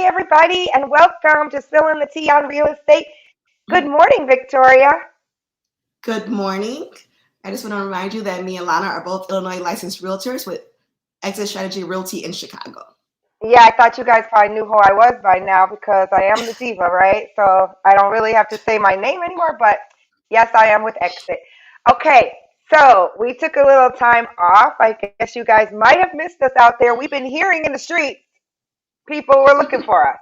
Hi, everybody, and welcome to Spilling the Tea on Real Estate. Good morning, Victoria. Good morning. I just want to remind you that me and Lana are both Illinois licensed realtors with Exit Strategy Realty in Chicago. Yeah, I thought you guys probably knew who I was by now because I am the diva, right? So I don't really have to say my name anymore, but yes, I am with Exit. Okay, so we took a little time off. I guess you guys might have missed us out there. We've been hearing in the streets people were looking for us.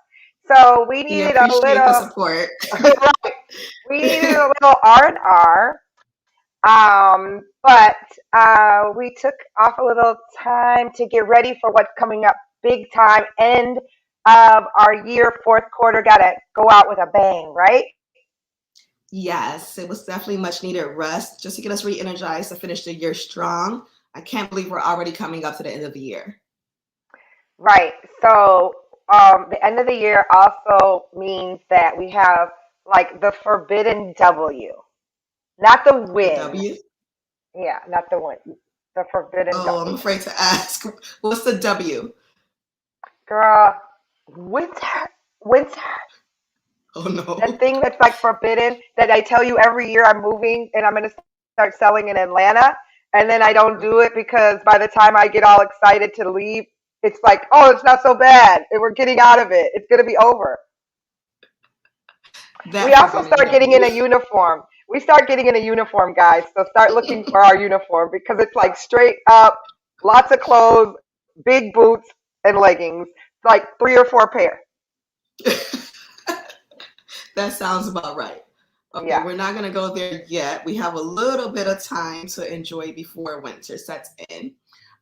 So we We needed a appreciate the little, support. right, we needed a little R&R. But we took off a little time to get ready for what's coming up big time. End of our year, fourth quarter, got to go out with a bang, right? Yes, it was definitely much needed rest just to get us re energized to finish the year strong. I can't believe we're already coming up to the end of the year. Right. So the end of the year also means that we have like the forbidden W, not the The win. W? Yeah, not the win. The forbidden Oh, I'm W. afraid to ask. What's the W? Girl, winter, winter. Oh, That no. thing that's like forbidden that I tell you every year I'm moving and I'm going to start selling in Atlanta. And then I don't do it because by the time I get all excited to leave, it's like, oh, it's not so bad. We're getting out of it. It's going to be over. We That also forbidden start getting W. in a uniform. We start getting in a uniform, guys. So start looking for our uniform because it's like straight up, lots of clothes, big boots, and leggings. It's like three or four pair. That sounds about right. Okay, Yeah, we're not going to go there yet. We have a little bit of time to enjoy before winter sets in.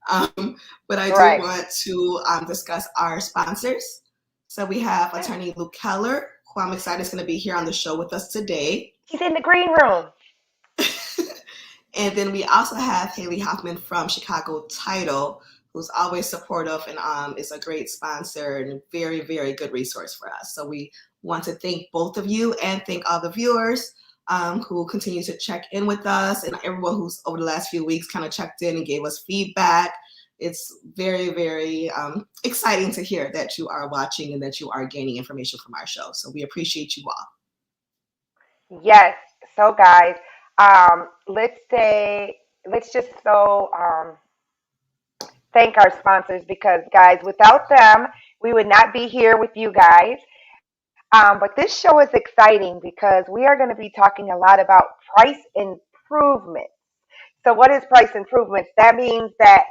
But I do right. want to discuss our sponsors. So we have Yeah. attorney Luke Keller, who I'm excited is going to be here on the show with us today. He's in the green room. And then we also have Haley Hoffman from Chicago Title, who's always supportive and is a great sponsor and a very, very good resource for us. So we want to thank both of you and thank all the viewers who continue to check in with us and everyone who's over the last few weeks kind of checked in and gave us feedback. It's very, very exciting to hear that you are watching and that you are gaining information from our show. So we appreciate you all. Yes. So, guys, let's just thank our sponsors because, guys, without them, we would not be here with you guys. But this show is exciting because we are going to be talking a lot about price improvement. So, what is price improvements? That means that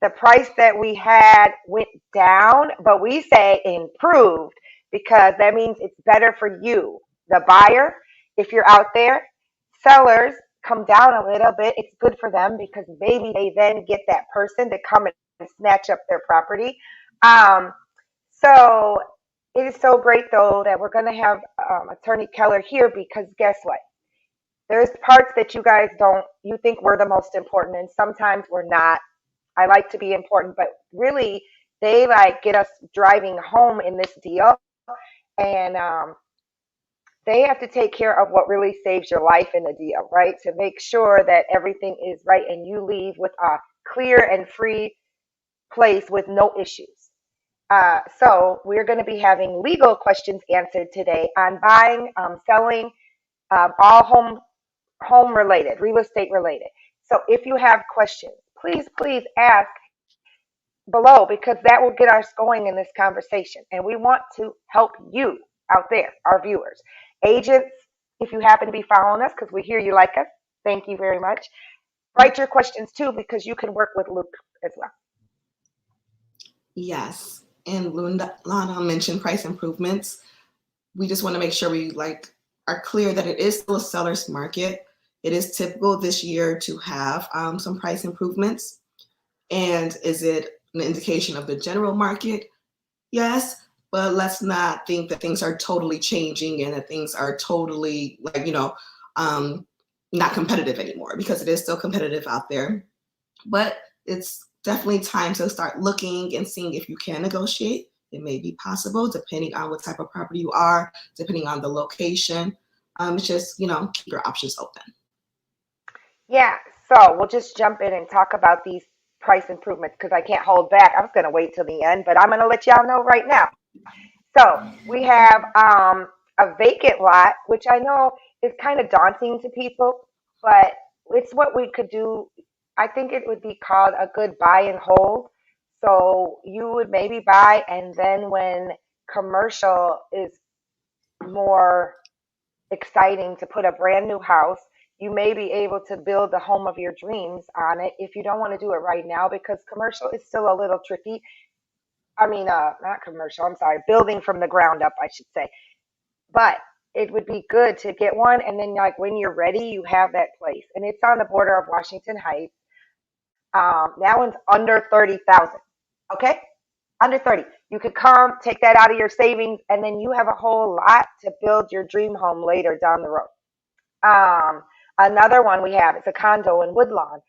the price that we had went down, but we say improved because that means it's better for you, the buyer, if you're out there. Sellers come down a little bit. It's good for them because maybe they then get that person to come and snatch up their property. Um, so it is so great though that we're going to have Attorney Keller here because guess what? There's parts that you guys don't, you think we're the most important, and sometimes we're not. I like to be important, but really, they like get us driving home in this deal, and they have to take care of what really saves your life in the deal, right? To make sure that everything is right and you leave with a clear and free place with no issues. So we're going to be having legal questions answered today on buying, selling, all home related, real estate related. So if you have questions, please ask below because that will get us going in this conversation. And we want to help you out there, our viewers. Agents, if you happen to be following us, because we hear you like us, thank you very much. Write your questions too because you can work with Luke as well. Yes. And Lana mentioned price improvements. We just want to make sure we are clear that it is still a seller's market. It is typical this year to have some price improvements. And is it an indication of the general market? Yes, but let's not think that things are totally changing and that things are totally not competitive anymore because it is still competitive out there. But it's definitely time to start looking and seeing if you can negotiate. It may be possible depending on what type of property you are, depending on the location. It's just, keep your options open. Yeah, so we'll just jump in and talk about these price improvements because I can't hold back. I was going to wait till the end, but I'm going to let y'all know right now. So we have a vacant lot, which I know is kind of daunting to people, but it's what we could do. I think it would be called a good buy and hold. So you would maybe buy, and then when commercial is more exciting to put a brand new house, you may be able to build the home of your dreams on it if you don't want to do it right now because commercial is still a little tricky. I mean, not commercial, I'm sorry, building from the ground up, I should say. But it would be good to get one, and then like when you're ready, you have that place, and it's on the border of Washington Heights. That one's under 30,000. Okay, under 30. You could come take that out of your savings, and then you have a whole lot to build your dream home later down the road. Another one we have is a condo in Woodlawn,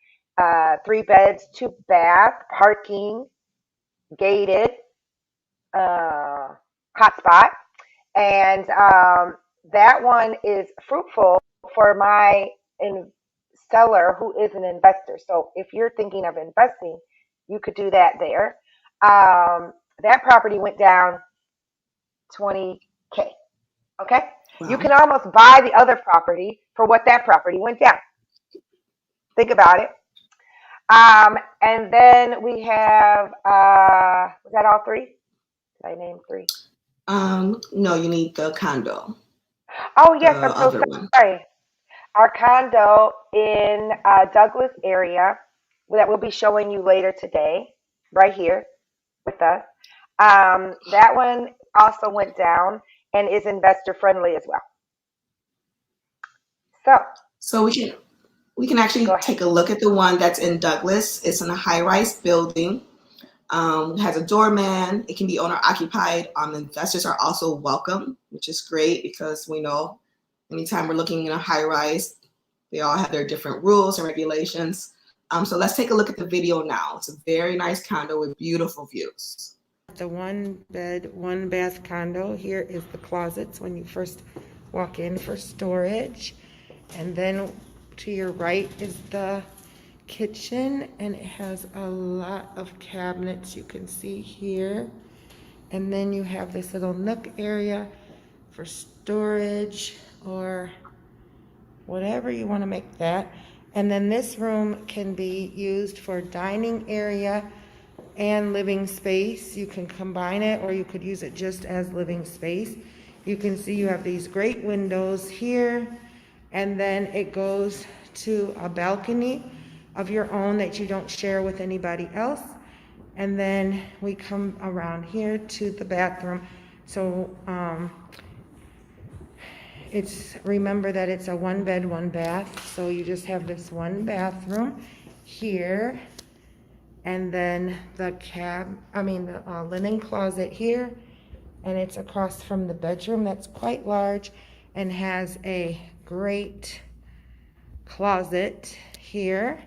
3 beds, 2 bath, parking, gated, uh, hotspot, and that one is fruitful for my in- seller who is an investor. So if you're thinking of investing, you could do that there. That property went down 20K. Okay, you Wow. can almost buy the other property for what that property went down. Think about it. And then we have was that all three? Did I name three? No, you need the condo, Oh the yes, I'm so other one. sorry. Our condo in Douglas area that we'll be showing you later today, right here with us. That one also went down and is investor friendly as well. So So we can go actually ahead. take a look at the one that's in Douglas. It's in a high-rise building. It has a doorman. It can be owner occupied. Investors are also welcome, which is great because we know anytime we're looking in a high rise, they all have their different rules and regulations. So let's take a look at the video now. It's a very nice condo with beautiful views. The 1 bed, 1 bath condo. Here is the closets when you first walk in for storage. And then to your right is the kitchen, and it has a lot of cabinets you can see here. And then you have this little nook area for storage or whatever you want to make that. And then this room can be used for dining area and living space. You can combine it or you could use it just as living space. You can see you have these great windows here, and then it goes to a balcony of your own that you don't share with anybody else. And then we come around here to the bathroom. So remember that it's a 1 bed, 1 bath. So you just have this one bathroom here, and then the linen closet here, and it's across from the bedroom that's quite large and has a great closet here.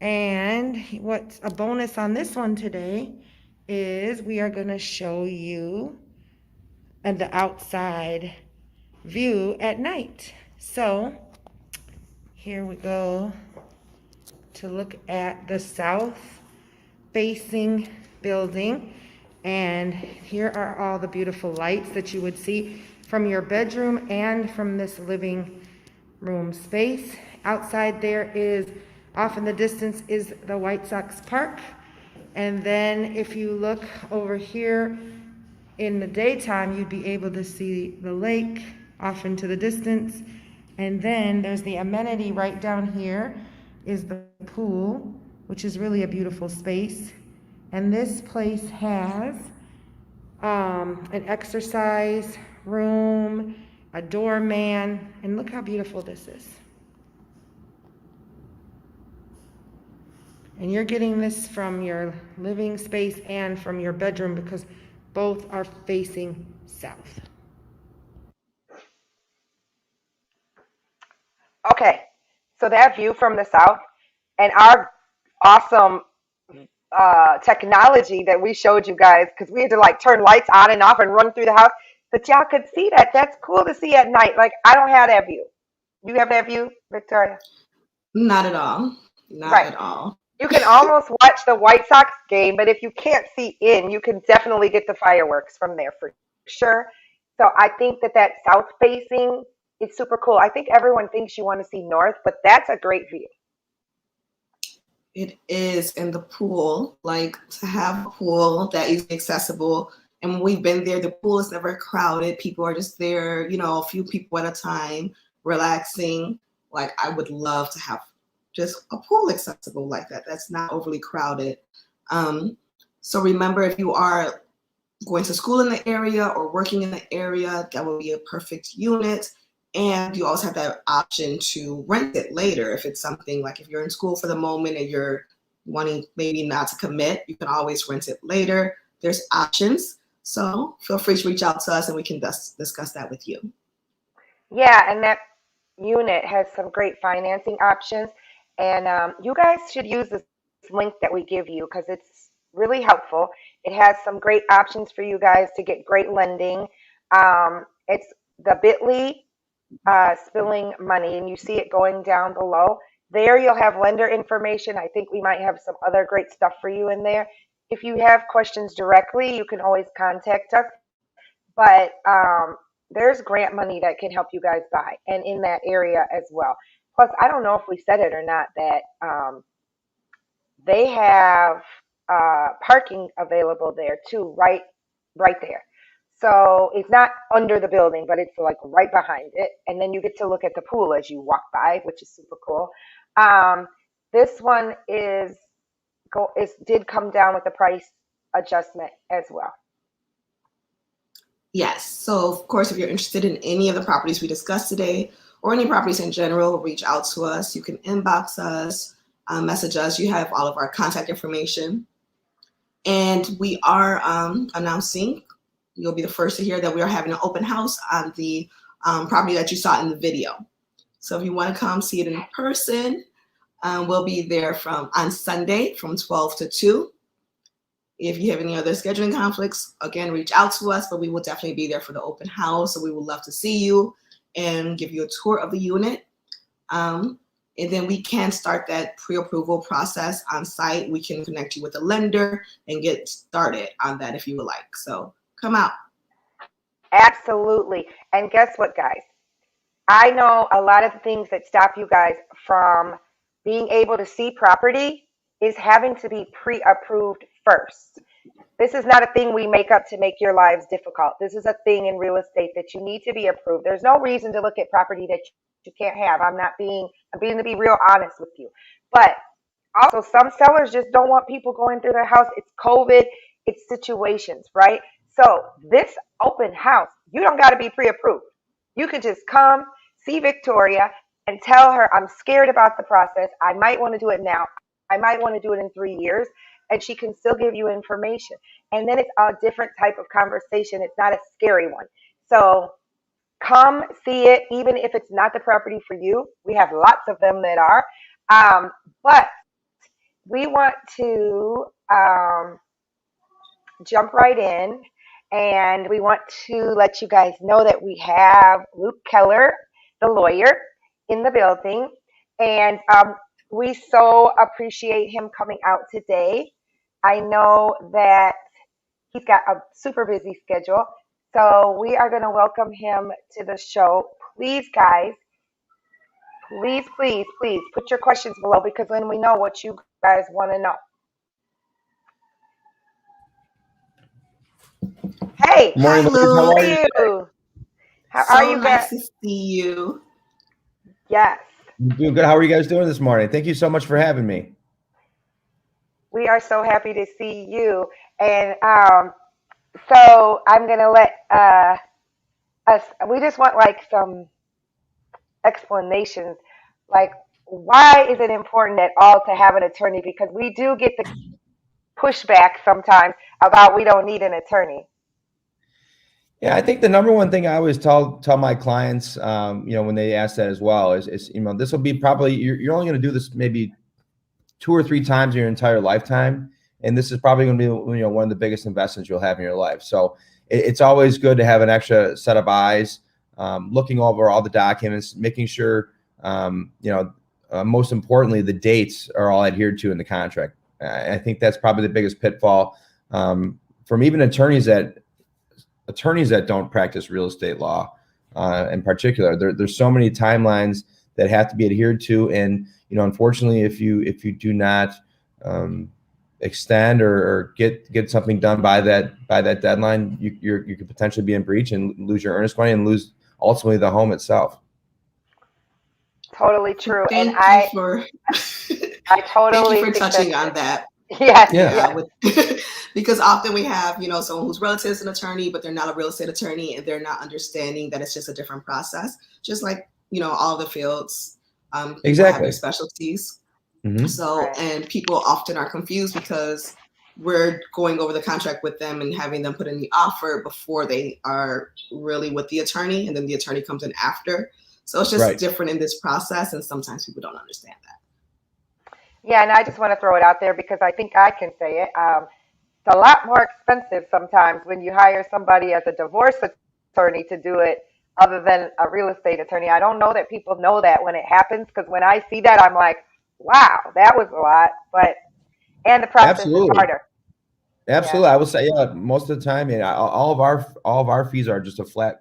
And what's a bonus on this one today is we are going to show you the outside view at night. So here we go to look at the south facing building, and here are all the beautiful lights that you would see from your bedroom and from this living room space. Outside there is, off in the distance, is the White Sox Park. And then if you look over here in the daytime, you'd be able to see the lake off into the distance. And then there's the amenity right down here is the pool, which is really a beautiful space. And this place has an exercise room, a doorman, and look how beautiful this is. And you're getting this from your living space and from your bedroom because both are facing south. Okay, so that view from the south and our awesome technology that we showed you guys because we had to like turn lights on and off and run through the house, but y'all could see that. That's cool to see at night. Like I don't have that view. You have that view, Victoria? Not at all. Not Right. at all. You can almost watch the White Sox game, but if you can't see in, you can definitely get the fireworks from there for Sure. So I think that that south facing is super cool. I think everyone thinks you want to see north, but that's a great view. It is in the pool, like to have a pool that is accessible. And when we've been there, the pool is never crowded. People are just there, you know, a few people at a time, relaxing. Like I would love to have just a pool accessible like that. That's not overly crowded. Um, so remember, if you are going to school in the area or working in the area, that would be a perfect unit. And you also have that option to rent it later if it's something like if you're in school for the moment and you're wanting maybe not to commit, you can always rent it later. There's options. So feel free to reach out to us and we can discuss that with you. Yeah, and that unit has some great financing options. And you guys should use this link that we give you because it's really helpful. It has some great options for you guys to get great lending. It's the bit.ly spilling money, and you see it going down below. There you'll have lender information. I think we might have some other great stuff for you in there. If you have questions directly, you can always contact us. But there's grant money that can help you guys buy, and in that area as well. Plus, I don't know if we said it or not that they have parking available there too, right there. So it's not under the building, but it's like right behind it. And then you get to look at the pool as you walk by, which is super cool. Um, this one did come down with the price adjustment as well. Yes. So, of course, if you're interested in any of the properties we discussed today or any properties in general, reach out to us. You can inbox us, message us. You have all of our contact information. And we are announcing, you'll be the first to hear that we are having an open house on the property that you saw in the video. So if you want to come see it in person, we'll be there on Sunday from 12 to 2. If you have any other scheduling conflicts, again, reach out to us, but we will definitely be there for the open house. So we would love to see you and give you a tour of the unit. And then we can start that pre-approval process on site. We can connect you with a lender and get started on that if you would like. So come out. Absolutely. And guess what, guys? I know a lot of the things that stop you guys from being able to see property is having to be pre-approved first. This is not a thing we make up to make your lives difficult. This is a thing in real estate that you need to be approved. There's no reason to look at property that you can't have. I'm being to be real honest with you. But also some sellers just don't want people going through their house. It's COVID, it's situations, right? So this open house, you don't got to be pre-approved. You could just come see Victoria and tell her, I'm scared about the process. I might want to do it now. I might want to do it in 3 years. And she can still give you information. And then it's a different type of conversation. It's not a scary one. So come see it, even if it's not the property for you. We have lots of them that are. But we want to jump right in. And we want to let you guys know that we have Luke Keller, the lawyer, in the building. And we so appreciate him coming out today. I know that he's got a super busy schedule. So we are going to welcome him to the show. Please, guys, please, please, please put your questions below because then we know what you guys want to know. Hey, Morning, Luke. How are you? How are you guys? Nice to see you. Yes. I'm doing good. How are you guys doing this morning? Thank you so much for having me. We are so happy to see you. And so I'm going to let we just want like some explanations. Like, why is it important at all to have an attorney? Because we do get the pushback sometimes about we don't need an attorney. Yeah, I think the number one thing I always tell my clients, when they ask that as well, is this will be probably you're only going to do this maybe 2 or 3 times in your entire lifetime, and this is probably going to be one of the biggest investments you'll have in your life. So it's always good to have an extra set of eyes, looking over all the documents, making sure most importantly the dates are all adhered to in the contract. I think that's probably the biggest pitfall from even attorneys that attorneys that don't practice real estate law in particular. There's so many timelines that have to be adhered to, and unfortunately, if you do not extend or get something done by that deadline, you could potentially be in breach and lose your earnest money and lose ultimately the home itself. Totally true. Thank And you I for totally thank you for think touching that's on that. yes, Yeah. Because often we have, someone whose relative is an attorney, but they're not a real estate attorney, and they're not understanding that it's just a different process. Just like, all the fields, people have Exactly. their specialties. Mhm. So, Right. and people often are confused because we're going over the contract with them and having them put in the offer before they are really with the attorney, and then the attorney comes in after. So it's just Right. different in this process, and sometimes people don't understand that. Yeah, and I just want to throw it out there because I think I can say it. It's a lot more expensive sometimes when you hire somebody as a divorce attorney to do it other than a real estate attorney. I don't know that people know that when it happens, because when I see that, I'm like, wow, that was a lot. And the process is Absolutely. harder. Absolutely. I would say, most of the time, all of our fees are just a flat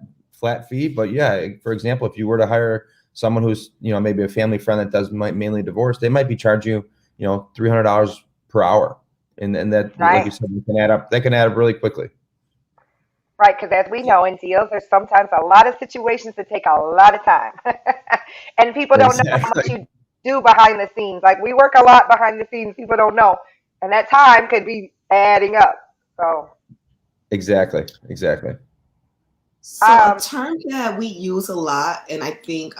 fee. But yeah, for example, if you were to hire someone who's, maybe a family friend that does mainly divorce, they might be charging you, $300 per hour. And that, like you Right. said, that can add up really quickly. Right, because as we know in deals, there's sometimes a lot of situations that take a lot of time. And people don't know how much Exactly. you do behind the scenes. Like we work a lot behind the scenes, people don't know. And that time could be adding up. So, Exactly. So a um, term that we use a lot, and I think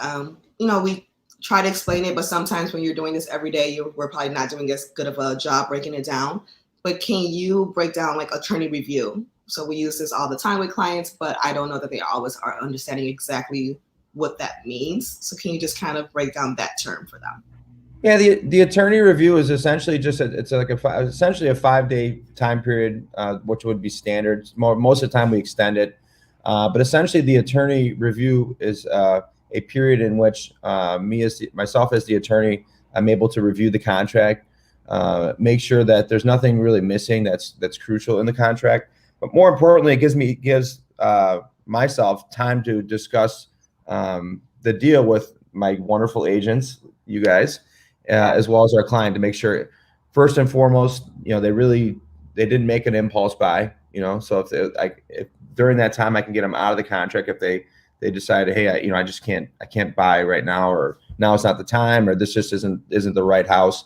we try to explain it, but sometimes when you're doing this every day, we're probably not doing as good of a job breaking it down. But can you break down like attorney review? So we use this all the time with clients, but I don't know that they always are understanding exactly what that means. So can you just kind of break down that term for them? Yeah, the attorney review is essentially just essentially a 5-day time period, which would be standard. Most of the time we extend it, but essentially the attorney review is a period in which myself as the attorney, I'm able to review the contract, make sure that there's nothing really missing that's crucial in the contract. But more importantly, it gives myself time to discuss the deal with my wonderful agents, you guys. As well as our client, to make sure, first and foremost, they didn't make an impulse buy. So if during that time I can get them out of the contract if they decide, hey, I can't buy right now, or now it's not the time, or this just isn't the right house.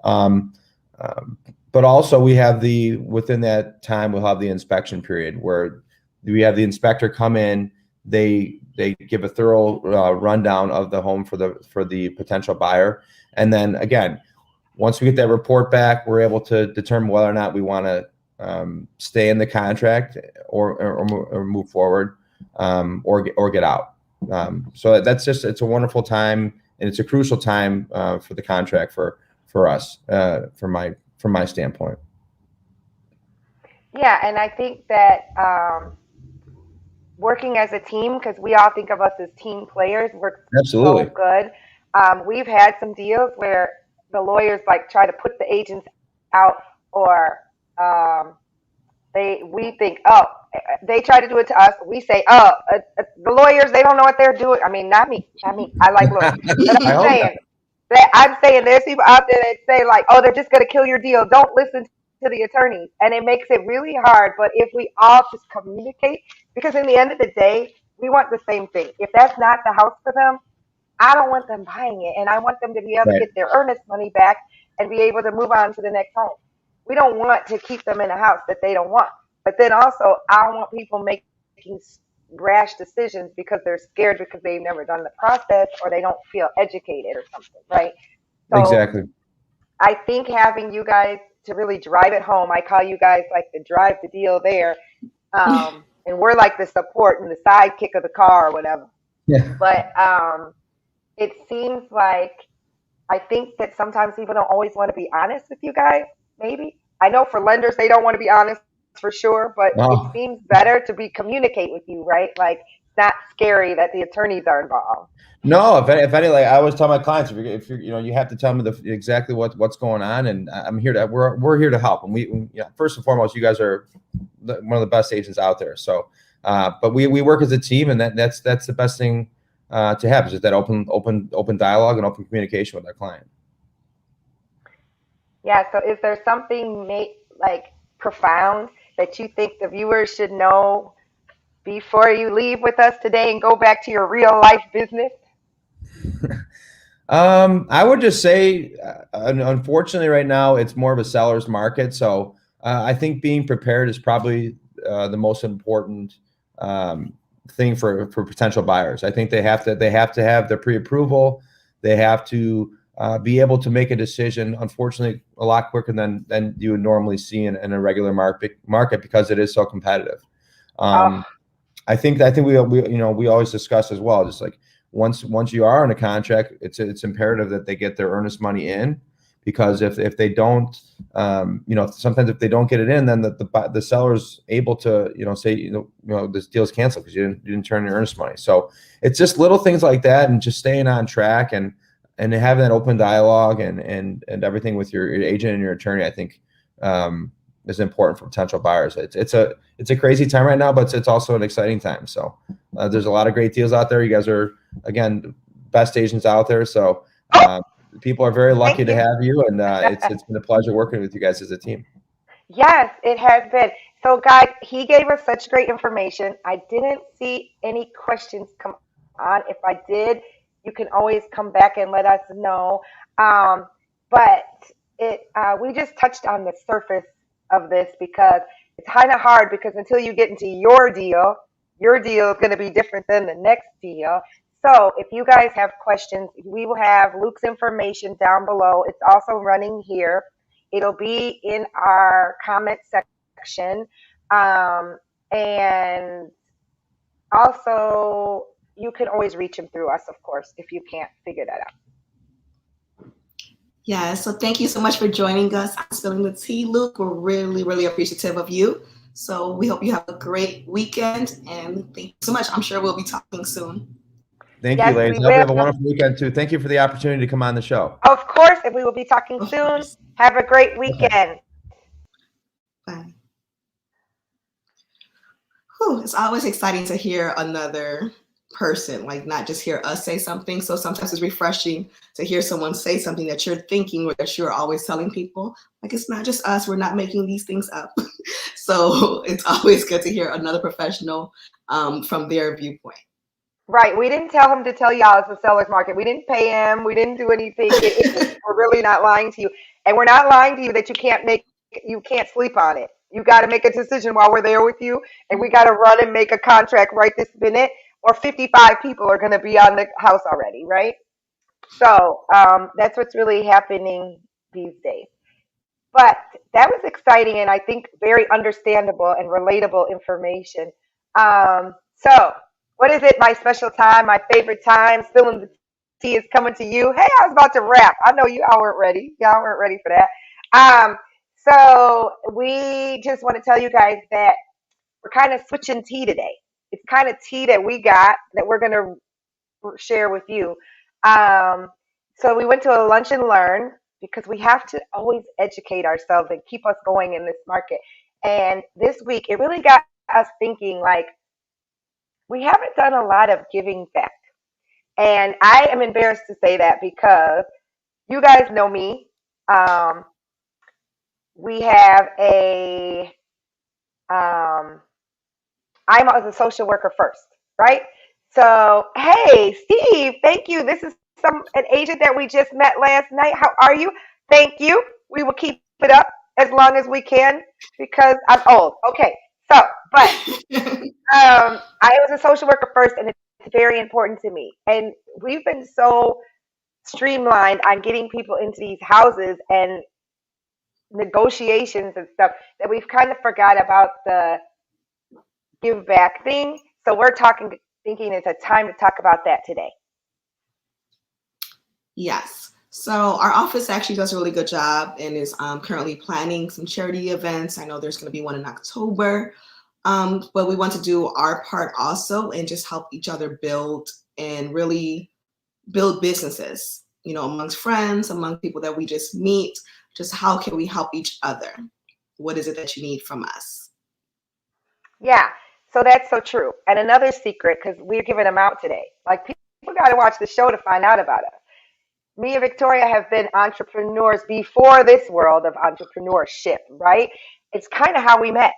But also we have within that time we'll have the inspection period where we have the inspector come in. They give a thorough rundown of the home for the potential buyer. And then again, once we get that report back, we're able to determine whether or not we want to stay in the contract or move forward, or get out. So it's a wonderful time, and it's a crucial time for the contract for us, from my standpoint. yeah, and I think that working as a team, because we all think of us as team players, we're Absolutely. so good. We've had some deals where the lawyers like try to put the agents out, or we think, oh, they try to do it to us. We say, oh, the lawyers, they don't know what they're doing. I mean, not me. I like lawyers, but I'm saying there's people out there that say like, oh, they're just gonna kill your deal. Don't listen to the attorneys, and it makes it really hard. But if we all just communicate, because in the end of the day, we want the same thing. If that's not the house for them, I don't want them buying it, and I want them to be able to Right. get their earnest money back and be able to move on to the next home. We don't want to keep them in a house that they don't want. But then also, I don't want people making rash decisions because they're scared because they've never done the process or they don't feel educated or something, right? So Exactly. I think having you guys to really drive it home, I call you guys like the drive the deal there, and we're like the support and the sidekick of the car or whatever. Yeah. But it seems like I think that sometimes people don't always want to be honest with you guys. Maybe I know for lenders they don't want to be honest for sure, but it No. seems better to be communicate with you, right? Like it's not scary that the attorneys are involved. No, if any, like I always tell my clients, if you're, you have to tell me exactly what's going on, and I'm here to, we're here to help. And first and foremost, you guys are one of the best agents out there. So But we work as a team, and that's the best thing to have, is just that open dialogue and open communication with our client. Yeah. So is there something like profound that you think the viewers should know before you leave with us today and go back to your real life business? I would just say, unfortunately, right now it's more of a seller's market. So I think being prepared is probably the most important thing for potential buyers. I think they have to have their pre-approval. They have to be able to make a decision, unfortunately, a lot quicker than you would normally see in a regular market because it is so competitive. I think we always discuss as well, just like once you are in a contract, it's imperative that they get their earnest money in, because if they don't, sometimes if they don't get it in, then the seller's able to say this deal's canceled because you didn't turn your earnest money. So it's just little things like that, and just staying on track and having that open dialogue and everything with your agent and your attorney, I think is important for potential buyers. It's a crazy time right now, but it's also an exciting time. So there's a lot of great deals out there. You guys are, again, best agents out there. So people are very lucky to have you, and it's been a pleasure working with you guys as a team. Yes, it has been. So, guys, he gave us such great information. I didn't see any questions come on. If I did, you can always come back and let us know. But we just touched on the surface of this, because it's kind of hard, because until you get into your deal is going to be different than the next deal. So if you guys have questions, we will have Luke's information down below. It's also running here. It'll be in our comment section. And also, you can always reach him through us, of course, if you can't figure that out. Yeah, so thank you so much for joining us on Spilling the Tea, Luke. We're really, really appreciative of you. So we hope you have a great weekend, and thank you so much. I'm sure we'll be talking soon. Thank you, ladies. I hope you have a wonderful weekend too. Thank you for the opportunity to come on the show. Of course, and we will be talking soon. Have a great weekend. Bye. Whew, it's always exciting to hear another person, like not just hear us say something. So sometimes it's refreshing to hear someone say something that you're thinking or that you're always telling people. Like, it's not just us, we're not making these things up. So it's always good to hear another professional from their viewpoint. Right. We didn't tell him to tell y'all it's a seller's market. We didn't pay him. We didn't do anything. We're really not lying to you. And we're not lying to you that you can't sleep on it. You got to make a decision while we're there with you. And we got to run and make a contract right this minute, or 55 people are going to be on the house already. Right. So that's what's really happening these days. But that was exciting, and I think very understandable and relatable information. So what is it? My special time, my favorite time, Spilling the Tea is coming to you. Hey, I was about to wrap. I know y'all weren't ready. Y'all weren't ready for that. So we just want to tell you guys that we're kind of switching tea today. It's kind of tea that we got that we're going to share with you. So we went to a lunch and learn, because we have to always educate ourselves and keep us going in this market. And this week, it really got us thinking, like, we haven't done a lot of giving back. And I am embarrassed to say that, because you guys know me. We have I'm a social worker first, right? So, hey, Steve, thank you. This is an agent that we just met last night. How are you? Thank you. We will keep it up as long as we can, because I'm old. Okay. So, but I was a social worker first, and it's very important to me. And we've been so streamlined on getting people into these houses and negotiations and stuff that we've kind of forgot about the give back thing. So we're thinking it's a time to talk about that today. Yes. So our office actually does a really good job and is currently planning some charity events. I know there's going to be one in October, but we want to do our part also and just help each other build and really build businesses, amongst friends, among people that we just meet. Just how can we help each other? What is it that you need from us? Yeah. So that's so true. And another secret, because we're giving them out today, like people got to watch the show to find out about us. Me and Victoria have been entrepreneurs before this world of entrepreneurship, right? It's kind of how we met.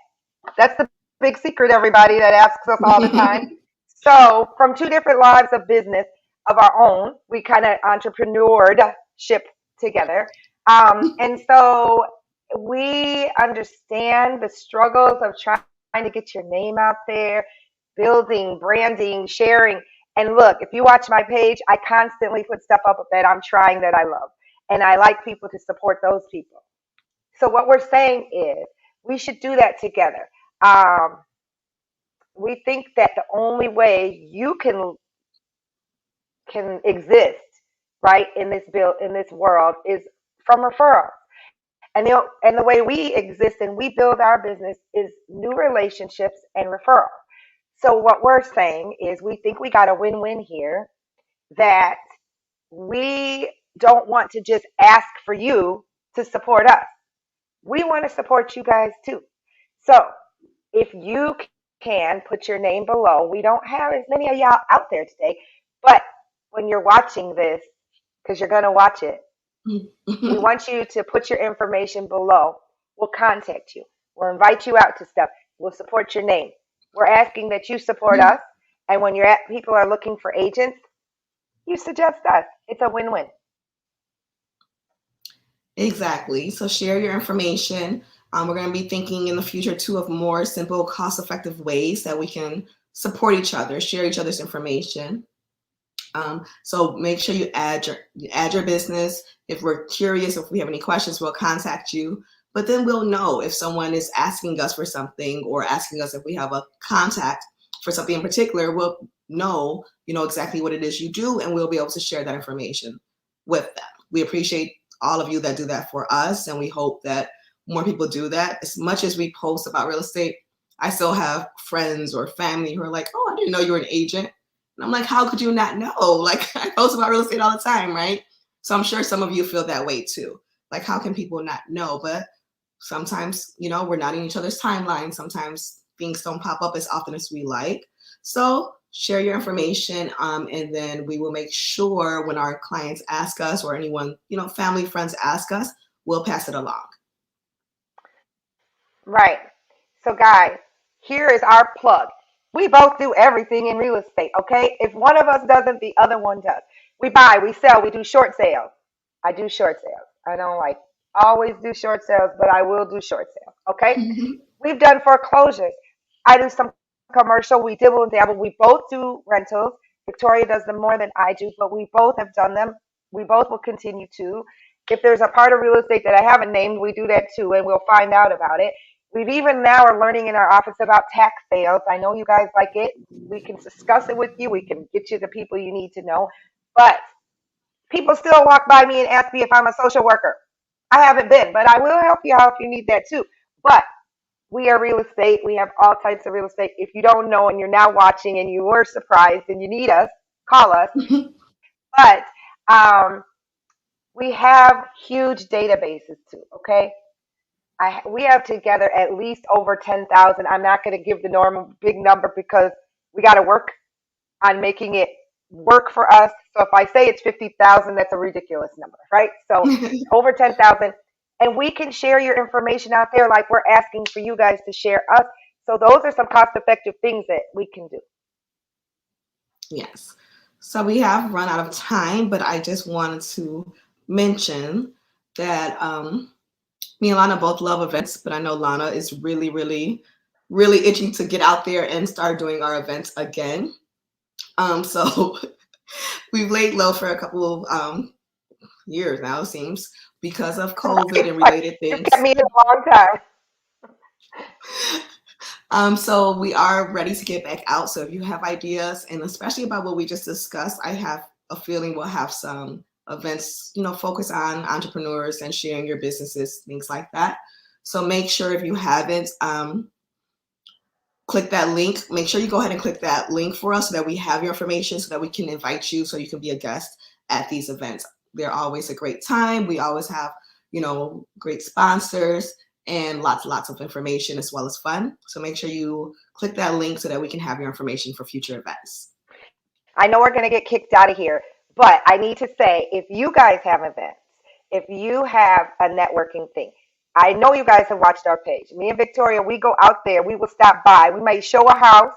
That's the big secret, everybody that asks us all the time. So, from two different lives of business of our own, we kind of entrepreneurship together. And so we understand the struggles of trying to get your name out there, building, branding, sharing. And look, if you watch my page, I constantly put stuff up that I'm trying that I love. And I like people to support those people. So what we're saying is we should do that together. Um, we think that the only way you can exist right in this world is from referral. And the way we exist and we build our business is new relationships and referral. So what we're saying is we think we got a win-win here, that we don't want to just ask for you to support us. We want to support you guys too. So if you can put your name below, we don't have as many of y'all out there today, but when you're watching this, because you're going to watch it, we want you to put your information below. We'll contact you. We'll invite you out to stuff. We'll support your name. We're asking that you support us. And when people are looking for agents, you suggest us. It's a win-win. Exactly. So share your information. We're going to be thinking in the future too of more simple, cost-effective ways that we can support each other, share each other's information. So make sure you add your business. If we're curious, if we have any questions, we'll contact you. But then we'll know if someone is asking us for something or asking us if we have a contact for something in particular. We'll know, exactly what it is you do, and we'll be able to share that information with them. We appreciate all of you that do that for us, and we hope that more people do that. As much as we post about real estate, I still have friends or family who are like, "Oh, I didn't know you were an agent." And I'm like, how could you not know? Like, I post about real estate all the time, right? So I'm sure some of you feel that way too. Like, how can people not know? But sometimes, we're not in each other's timeline. Sometimes things don't pop up as often as we like. So share your information, and then we will make sure when our clients ask us or anyone, family, friends ask us, we'll pass it along. Right. So guys, here is our plug. We both do everything in real estate, okay? If one of us doesn't, the other one does. We buy, we sell, we do short sales. I do short sales. I don't always do short sales, but I will do short sales, okay? We've done foreclosures. I do some commercial. We dibble and dabble. We both do rentals. Victoria does them more than I do, but we both have done them. We both will continue to. If there's a part of real estate that I haven't named, we do that too, and we'll find out about it. We've even now are learning in our office about tax sales. I know you guys like it. We can discuss it with you. We can get you the people you need to know. But people still walk by me and ask me if I'm a social worker. I haven't been, but I will help you out if you need that too. But we are real estate. We have all types of real estate. If you don't know and you're now watching and you were surprised and you need us, call us. But we have huge databases too, okay? We have together at least over 10,000. I'm not going to give the normal big number because we got to work on making it work for us. So if I say it's 50,000, that's a ridiculous number, right? So over 10,000. And we can share your information out there like we're asking for you guys to share us. So those are some cost-effective things that we can do. Yes. So we have run out of time, but I just wanted to mention that me and Lana both love events, but I know Lana is really, really, really itching to get out there and start doing our events again. So we've laid low for a couple of years now, it seems, because of COVID and related things. It's got me a long time. So we are ready to get back out. So if you have ideas, and especially about what we just discussed, I have a feeling we'll have some events, focus on entrepreneurs and sharing your businesses, things like that. So make sure if you haven't, click that link. Make sure you go ahead and click that link for us so that we have your information so that we can invite you so you can be a guest at these events. They're always a great time. We always have, great sponsors and lots of information as well as fun. So make sure you click that link so that we can have your information for future events. I know we're going to get kicked out of here, but I need to say, if you guys have events, if you have a networking thing, I know you guys have watched our page. Me and Victoria, we go out there, we will stop by. We may show a house,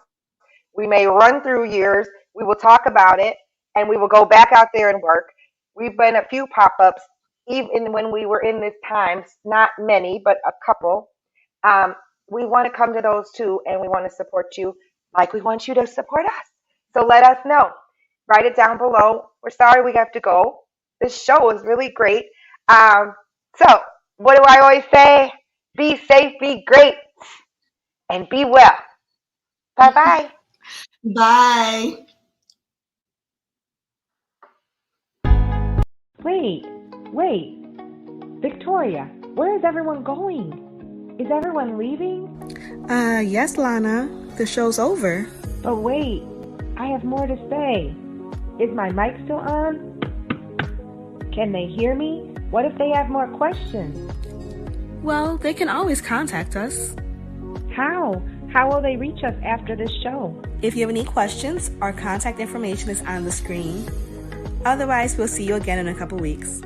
we may run through yours, we will talk about it, and we will go back out there and work. We've been a few pop-ups, even when we were in this times, not many, but a couple. We want to come to those too, and we want to support you like we want you to support us. So let us know. Write it down below. We're sorry we have to go. This show is really great. So what do I always say? Be safe, be great, and be well. Bye-bye. Bye. Wait. Victoria, where is everyone going? Is everyone leaving? Yes, Lana. The show's over. But wait, I have more to say. Is my mic still on? Can they hear me? What if they have more questions? Well, they can always contact us. How? How will they reach us after this show? If you have any questions, our contact information is on the screen. Otherwise, we'll see you again in a couple weeks.